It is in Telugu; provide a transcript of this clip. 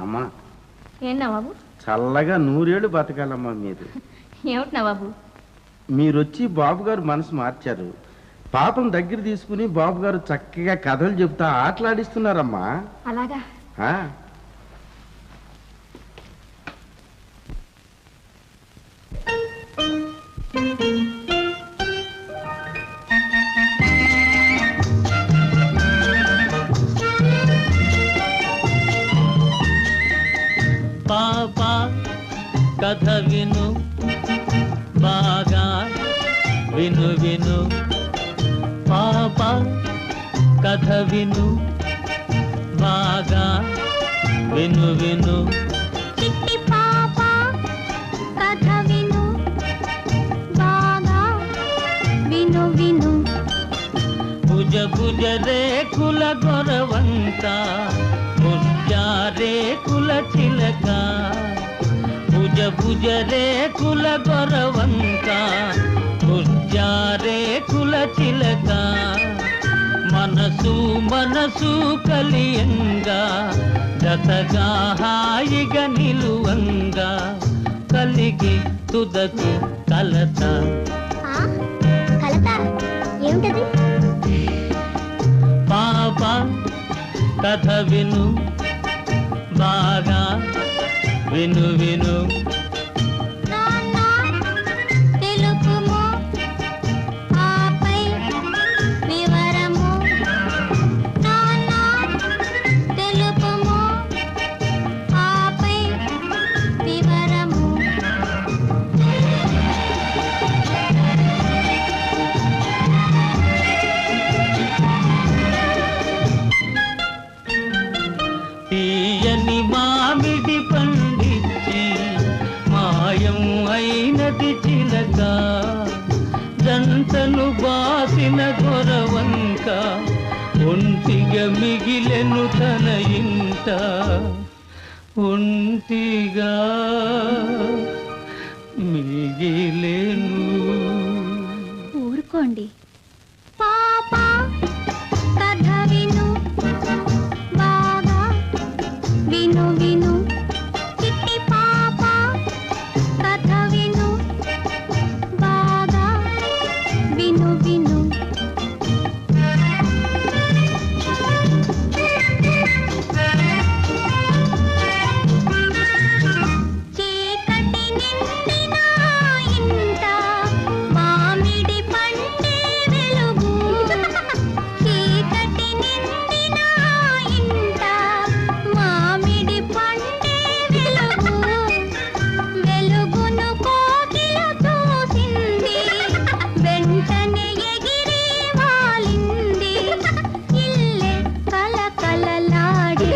అమ్మా ఏంటా బాబు? చల్లగా 100 ఏళ్ళు బతకాలమ్మా మీరు. ఏమిటినా బాబు? మీరొచ్చి బాబు గారు మనసు మార్చారు. పాపం దగ్గర తీసుకుని బాబు గారు చక్కగా కథలు చెప్తా ఆటలాడిస్తున్నారమ్మా. అలాగా? పాపా కథ విను బాగా విను విను పాపా కథ విను బాగా విను విను చిట్టి పాప కథ విను బాగా విను విను భుజ భుజ రేకుల గొరవంక రేకుల చిలక భుజ భుజ రేకుల గొరవంక రేకుల చిలక మనసు మనసు కలియంగా జతగా హాయిగా నిలువంగా కలిగి తుదకు కలత. కలత ఏమిటది? పాప కథ విను బాగా విను విను తెలుపుము ఆపై వివరము తెలుపుము ఆపై వివరము తీయని మామిడి పండిచ్చి మాయం అయినది చిలక జంటను బాసిన గొరవంక ఒంటిగా మిగిలెను తన ఇంట ఒంటిగా మిగిలెను. ఊరుకోండి. పాప కథ విను బాగా విను విను చిట్టి పాప కథ విను బాగా విను విను చీకటి నిండిన ఇంట మామిడి పండే వెలుగు చీకటి నిండిన ఇంట మామిడి పండే వెలుగు వెలుగును కోకిల చూసింది వెంటనే ఎగిరి వాలింది ఇల్లే కలకలలాడి